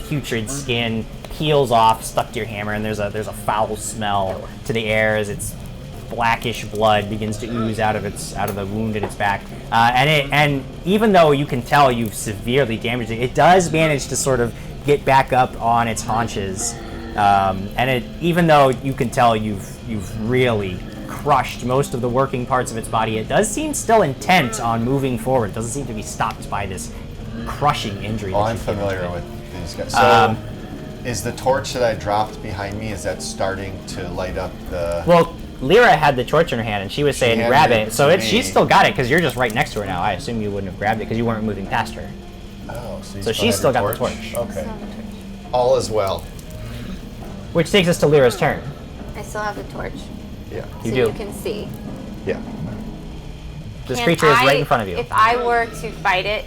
putrid skin peels off, stuck to your hammer, and there's a foul smell to the air as its blackish blood begins to ooze out of the wound in its back, and even though you can tell you've severely damaged it, it does manage to sort of get back up on its haunches. Even though you can tell you've really crushed most of the working parts of its body, it does seem still intent on moving forward. It doesn't seem to be stopped by this crushing injury. Oh, that I'm you've given to familiar it. with these guys. So, is the torch that I dropped behind me, is that starting to light up the... Well, Lyra had the torch in her hand, and she was saying handed grab it it. So to she's me. still got it because you're just right next to her now. I assume you wouldn't have grabbed it because you weren't moving past her. Oh, so, you So she's have still the got the torch. Okay. All is well. Which takes us to Lyra's turn. I still have the torch. Yeah. You so do. you can see. Yeah. This Can creature is I- right in front of you. If I were to fight it,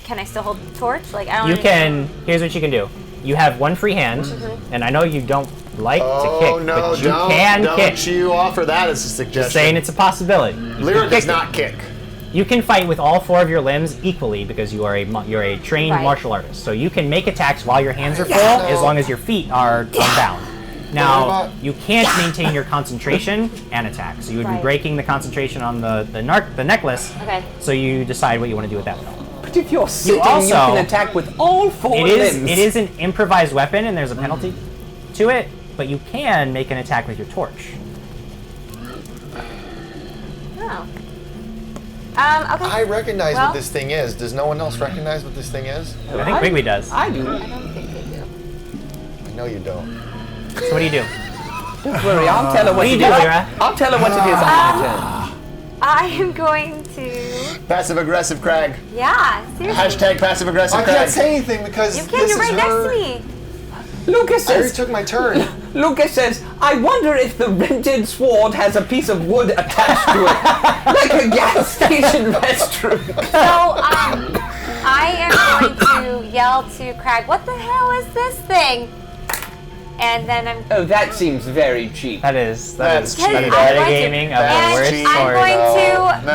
can I still hold the torch? Like I don't. You understand. can. Here's what you can do. You have one free hand, and I know you don't like to kick, but you can don't kick. you offer that as a suggestion. Just saying, it's a possibility. Lyra does not kick. You can fight with all 4 of your limbs equally because you're a trained Right. martial artist. So you can make attacks while your hands are full, as long as your feet are unbound. Now, you can't maintain your concentration and attack. So you would be Right. breaking the concentration on the necklace. Okay. So you decide what you want to do with that one. But if you're sitting, you also- can attack with all 4 limbs. It is an improvised weapon, and there's a penalty to it, but you can make an attack with your torch. Oh. Okay. I recognize Well- what this thing is. Does no one else recognize what this thing is? I think Quigley does. I do. I don't think they do. I know you don't. So what do you do? Don't worry, I'll tell her what do you it do, is. Lyra? I'll tell her what it is on my turn. I am going to. Passive aggressive Crag. Yeah. Seriously. Hashtag passive aggressive I Crag. can't say anything because You this can. You're is right her. next to me. Lucas I already says, took my turn. Lucas says, I wonder if the rented sword has a piece of wood attached to it. Like a gas station restroom. So, I am going to yell to Crag, what the hell is this thing? And then I'm Oh, that seems very cheap. That is That's cheap. I'm metagaming going to- of the and worst I'm sort. going to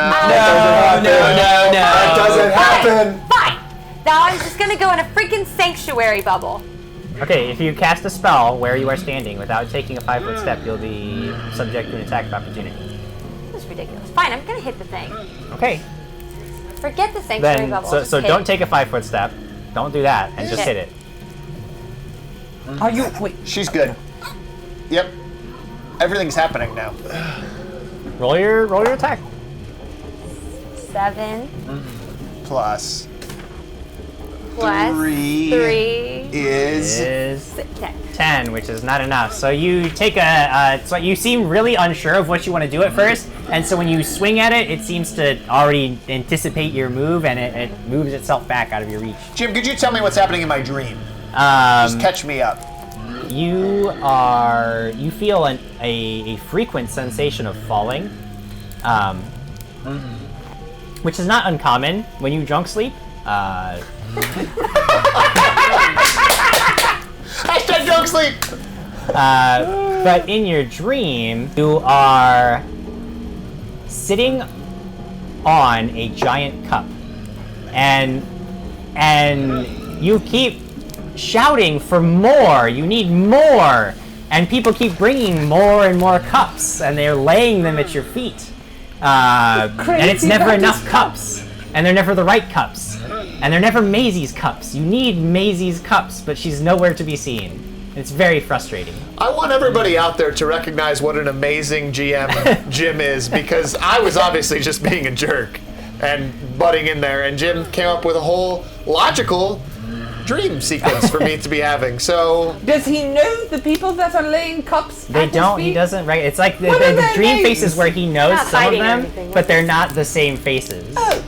That doesn't happen. Fine. Now I'm just gonna go in a freaking sanctuary bubble. Okay, if you cast a spell where you are standing without taking a 5-foot step, you'll be subject to an attack of opportunity. This is ridiculous. Fine, I'm gonna hit the thing. Okay, Forget the sanctuary then bubble. so just hit don't it. take a 5-foot step. Don't do that, and just Okay. hit it. Are you, wait, She's good. Yep. Everything's happening now. Roll your attack. 7 Plus plus 3 3 is 10, which is not enough. So you take so you seem really unsure of what you want to do at first, and so when you swing at it, it seems to already anticipate your move, and it moves itself back out of your reach. Jim, could you tell me what's happening in my dream? Just catch me up. You feel a frequent sensation of falling, which is not uncommon when you drunk sleep. Hashtag drunk sleep! But in your dream, you are sitting on a giant cup, and you keep shouting for more. You need more, and people keep bringing more and more cups, and they're laying them at your feet. And it's never enough cups, and they're never the right cups, and they're never Maisie's cups. You need Maisie's cups, but she's nowhere to be seen. It's very frustrating. I want everybody out there to recognize what an amazing GM Jim is, because I was obviously just being a jerk and butting in there, and Jim came up with a whole logical dream sequence for me to be having. So Does he know the people that are laying cups? They at his don't. feet? He doesn't. Right? It's like the What are the their dream names? faces where he knows Not some of hiding or them, anything, but they're not the same faces. Oh.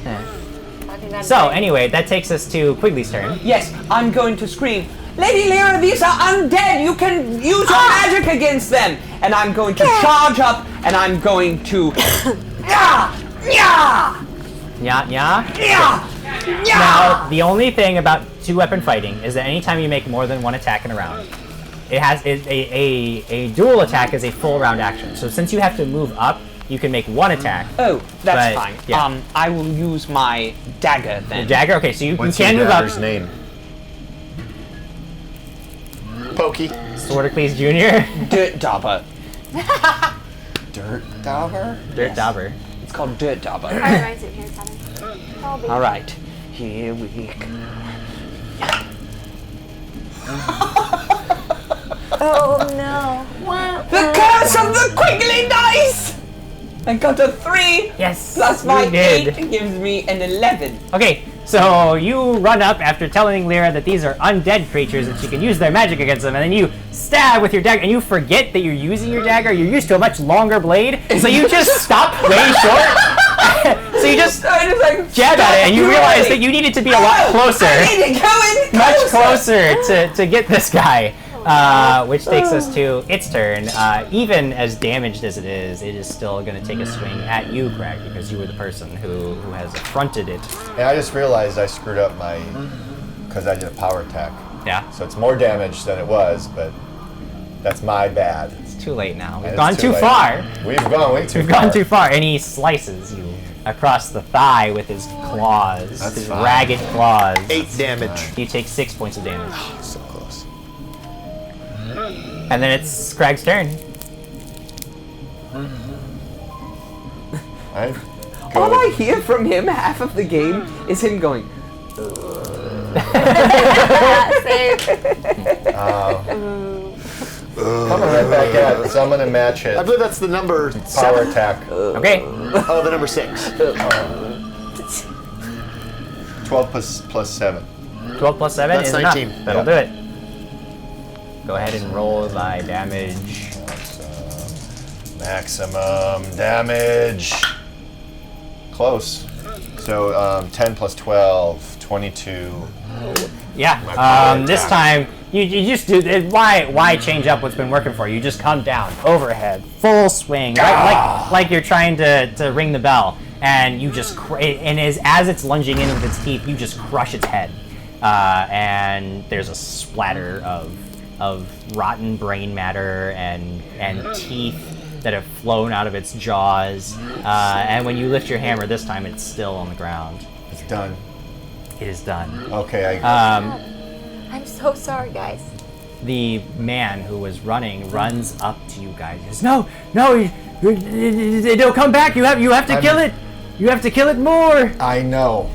So anyway, that takes us to Quigley's turn. Yes, I'm going to scream, Lady Lyra, these are undead! You can use your magic against them! And I'm going to charge up, and I'm going to... Yeah! Yeah! Yeah, yeah. Yeah! Yeah! Now, the only thing about two-weapon fighting is that anytime you make more than one attack in a round, a dual attack is a full round action. So since you have to move up, you can make one attack. Oh, that's But, fine. yeah. I will use my dagger then. Dagger. Okay, so you What's can your move up. dagger's name? Pokey. Swordocles Jr. Dirt Dauber. Dirt Dauber? Dirt Dauber. It's called Dirt Dauber. Alright, right, so here, Tavern. Oh, baby. All right, here we go. Oh no. The curse of the Quigley dice! I got a 3 Yes. plus my you did. 8 gives me an 11. Okay, so you run up after telling Lyra that these are undead creatures and she can use their magic against them, and then you stab with your dagger, and you forget that you're using your dagger. You're used to a much longer blade, so you just stop way short. So you just I just like jab at it, and you realize that you needed to be a lot closer, I need to go in much closer to get this guy. Which takes us to its turn. Even as damaged as it is still going to take a swing at you, Craig, because you were the person who has affronted it. And I just realized I screwed up my, because I did a power attack. Yeah. So it's more damage than it was, but that's my bad. It's too late now. We've It's gone too late. far. We've gone way too We've far. gone too far, and he slices you across the thigh with his claws, That's his fine. ragged claws. 8 damage. You take 6 points of damage. So close. And then it's Craig's turn. I All go, I hear from him half of the game is him going, Save. coming right back at it, so I'm going to match I it. believe that's the number Power 7. attack. Okay. Oh, the number 6. 12 plus 7. 12 plus 7 That's is 19. enough. That'll do it. Go ahead and roll thy damage. Maximum damage. Close. So 10 plus 12, 22. Yeah. power This attack. time you just do it. Why change up what's been working for you? You just come down overhead, full swing, right? Like you're trying to ring the bell, and you just and as it's lunging in with its teeth, you just crush its head, and there's a splatter of rotten brain matter and teeth that have flown out of its jaws. And when you lift your hammer this time, it's still on the ground. It's done. It is done. Okay, I'm so sorry, guys. The man who was running runs up to you guys. He says, "No, it'll come back. You have to kill it. You have to kill it more. I know.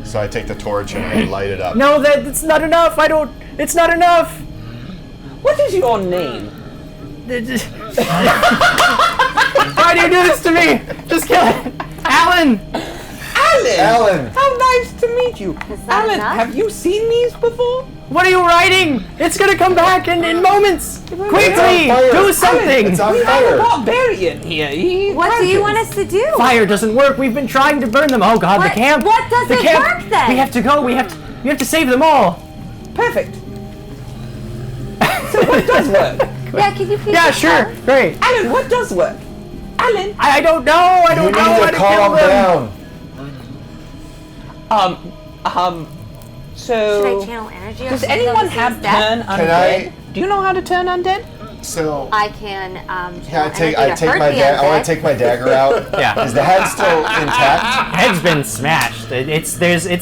So I take the torch and light it up. No, it's not enough. It's not enough." what is your name? Why do you do this to me? Just kill it. Alan! Alan! How nice to meet you. Is that Alan, enough? have you seen these before? What are you writing? It's gonna come back in moments. Quickly, fire. do something. It's on We have a fire. barbarian here. What do you want us to do? Fire doesn't work. We've been trying to burn them. Oh God, What- the camp. what doesn't the camp. work then? We have to go. We have to save them all. Perfect. So what does work? Yeah, can you please? Yeah, just sure. tell us? Great. Alan, what does work? Alan, I don't know. I You don't need know how to to calm kill them. down. so... Should I channel energy? Does or something anyone on the have same step? turn undead? I- Do you know how to turn undead? So, I can. Yeah, channel energy I to take hurt my the I want undead. to take my dagger out. Yeah. Is the head still intact? Head's been smashed. It's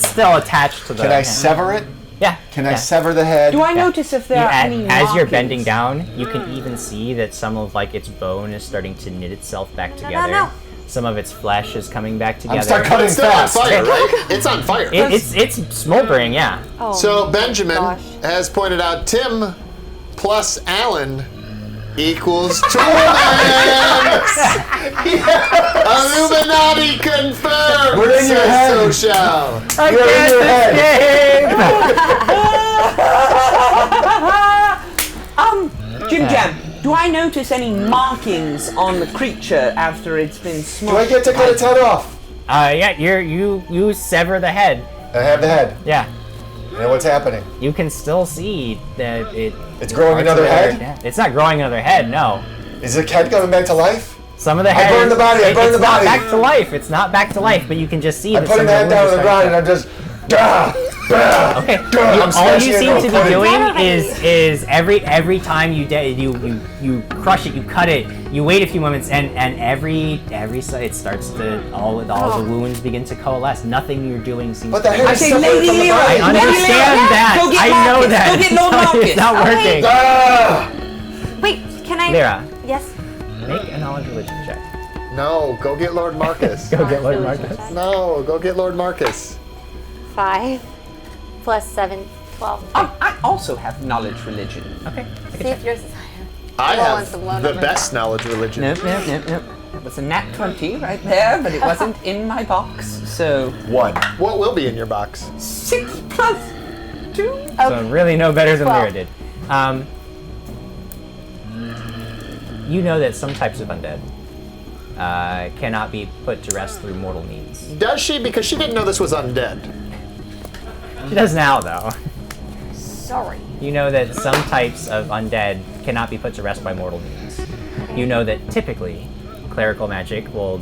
still attached to the. Can I sever it? Yeah. Can I yeah. sever the head? Do I notice if there are any As you're markings? bending down, you can even see that some of like its bone is starting to knit itself back together. no. Some of its flesh is coming back together. I'm start cutting It's still fast. on fire, right? It's on fire. It's smoldering, yeah. Oh, So Benjamin gosh. has pointed out Tim plus Alan equals twins. Illuminati confirmed. We're in your says head. Social. I You're in your head. JimJam, do I notice any markings on the creature after it's been smushed? Do I get to cut its head off? Yeah, you sever the head. I have the head. Yeah. And what's happening? You can still see that It's growing parts of another it are- head? Yeah. It's not growing another head, no. Is the head coming back to life? Some of the head. burned the body, I burned it's the body. not back to life. It's not back to life, but you can just see I'm that some putting of the head down wounds on the are ground starting and I'm just. Gah! Okay. I'm All you smashing seem into to a be pudding. doing is every time you crush it, you cut it, you wait a few moments, and every it starts to all the wounds begin to coalesce. Nothing you're doing seems. But the to head I is say, separate Lady from the Leroy, body. I Lady understand Leroy, that. go get I know Marcus, that. go get Lord It's not Marcus. working. Ah! Wait, can I? Lyra, Yes. make a knowledge religion check. No, go get Lord Marcus. Go get Lord Marcus. No, go get Lord Marcus. 5 plus 7, 12. I also have knowledge religion. Okay. See if yours is higher. I Well, have it's the one the over best knowledge religion. Nope. It was a nat 20 right there, but it wasn't in my box. So 1. What will be in your box? 6 plus 2. So really no better than 12. Lyra did. You know that some types of undead cannot be put to rest through mortal means. Does she? Because she didn't know this was undead. She does now, though. Sorry. You know that some types of undead cannot be put to rest by mortal means. You know that typically clerical magic will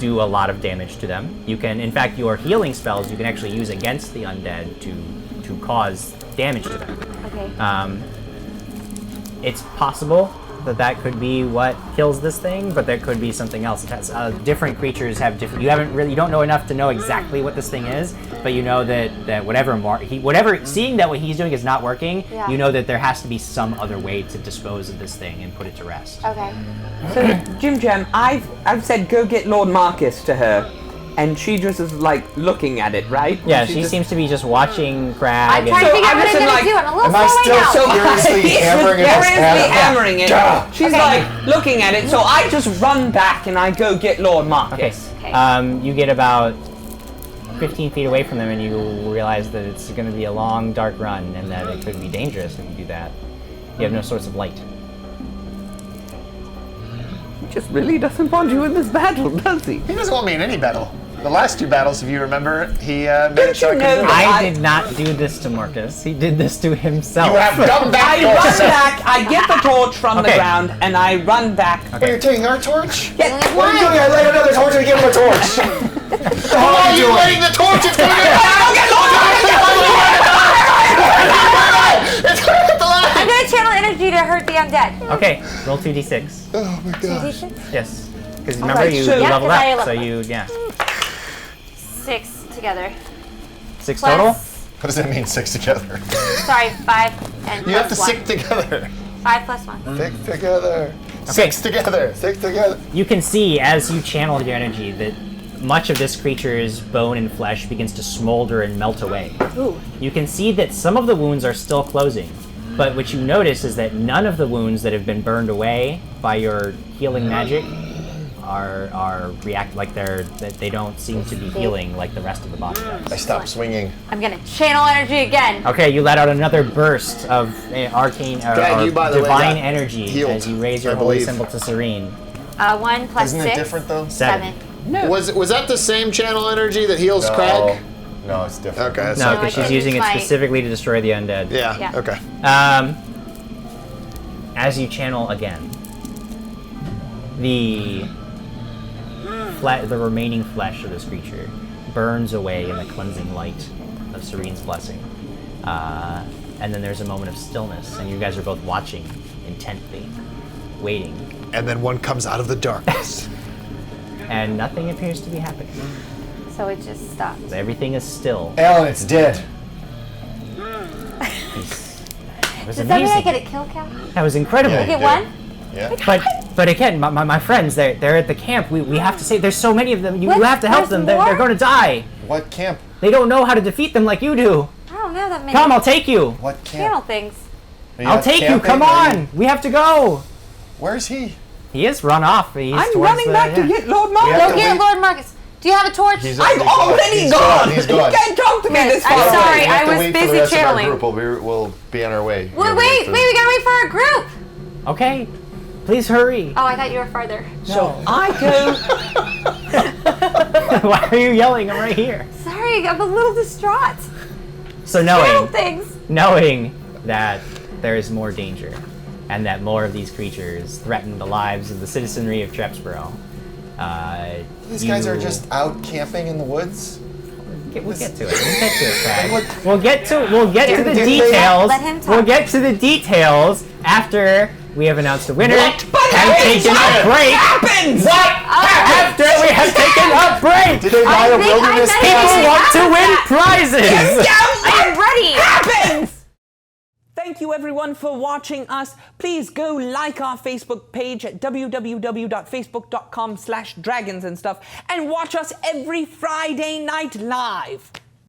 do a lot of damage to them. You can, in fact, your healing spells you can actually use against the undead to cause damage to them. Okay. It's possible that could be what kills this thing, but there could be something else. It has, different creatures have different. You don't know enough to know exactly what this thing is, but you know that seeing that what he's doing is not working, Yeah. you know that there has to be some other way to dispose of this thing and put it to rest. Okay. So JimJam, I've said go get Lord Marcus to her, and she just is like looking at it, right? Yeah, She she just- seems to be just watching Crag. I'm trying to So figure out I what was I'm like, gonna do. I'm a little am I slow still right now. so- Furiously He's hammering it as furiously Adam. hammering it. Gah! She's Okay. like looking at it, so I just run back and I go get Lord Marcus. Okay. You get about 15 feet away from them and you realize that it's going to be a long, dark run and that it could be dangerous if you do that. You have no source of light. He just really doesn't want you in this battle, does he? He doesn't want me in any battle. The last 2 battles, if you remember, he made Don't it so you I know couldn't. that- I did not do this to Marcus. He did this to himself. You have come back. I run back, I get the torch from the Okay. ground, and I run back. What, you're taking our torch? Yeah, What are you doing? I light another torch and give him a torch. Why are you lighting the torch? It's gonna It's gonna hit the line. I'm gonna channel energy to hurt the undead. Okay, roll 2d6. Oh my gosh. 2d6? Yes. Because remember Alright, you so- Yeah, leveled 'cause I up, so leveled you, 6 together. 6 Plus, total? What does that mean, 6 together? Sorry, 5 and You have to plus 1. stick together. 5 plus 1. 6 together. Six together. 6 together. You can see as you channel your energy that much of this creature's bone and flesh begins to smolder and melt away. Ooh. You can see that some of the wounds are still closing, But what you notice is that none of the wounds that have been burned away by your healing magic are react like they don't seem to be healing like the rest of the body does. I stopped swinging. I'm gonna channel energy again. Okay, you let out another burst of arcane or you, by the way, divine got energy healed, as you raise your I holy believe. symbol to Serene. 1 plus Isn't 6. it different though? 7. No. Was that the same channel energy that heals Craig? No, it's different. Okay. No, I because she's can using it fight. specifically to destroy the undead. Yeah. Yeah. Okay. As you channel again, the remaining flesh of this creature burns away in the cleansing light of Serene's blessing. And then there's a moment of stillness, and you guys are both watching intently, waiting, And then one comes out of the darkness. and nothing appears to be happening. So it just stopped. Everything is still. Alan, it's dead. It was Does that mean I amazing. get a kill count? That was incredible. I Yeah. get Yeah. 1? Yeah. But again, my friends, they're at the camp. We have to say there's so many of them. You What? have to help There's them. They're more? going to die. What camp? They don't know how to defeat them like you do. I don't know that many Come, I'll take you. What channel camp? things. Are I'll out take you. camping? Come Are on. We have to go. Where's he? He is run off. He's I'm towards running the- back to yeah. get Lord We Marco. have Go to get wait. Lord Marcus. Do you have a torch? I'm already gone. He's gone. You can't talk to me Good. this I'm far. sorry, We have I to was wait for busy the rest channeling. Of our group. We'll be on our way. Wait, we gotta wait for our group. Okay. Please hurry. Oh, I thought you were farther. So I go. Why are you yelling? I'm right here. Sorry, I'm a little distraught. So Channel things. knowing that there is more danger, and that more of these creatures threaten the lives of the citizenry of Trapsborough, These guys are just out camping in the woods. We'll get to it. We'll get to it, Craig. We'll get to the Did they- details. Let him talk. We'll get to the details after we have announced the winner and But taken a break. happens? After we have taken a break. Did they buy a think I wilderness met People him. pass? want to win prizes. I'm ready. Happens. Thank you everyone for watching us. Please go like our Facebook page at www.facebook.com/dragons and stuff, and watch us every Friday night live.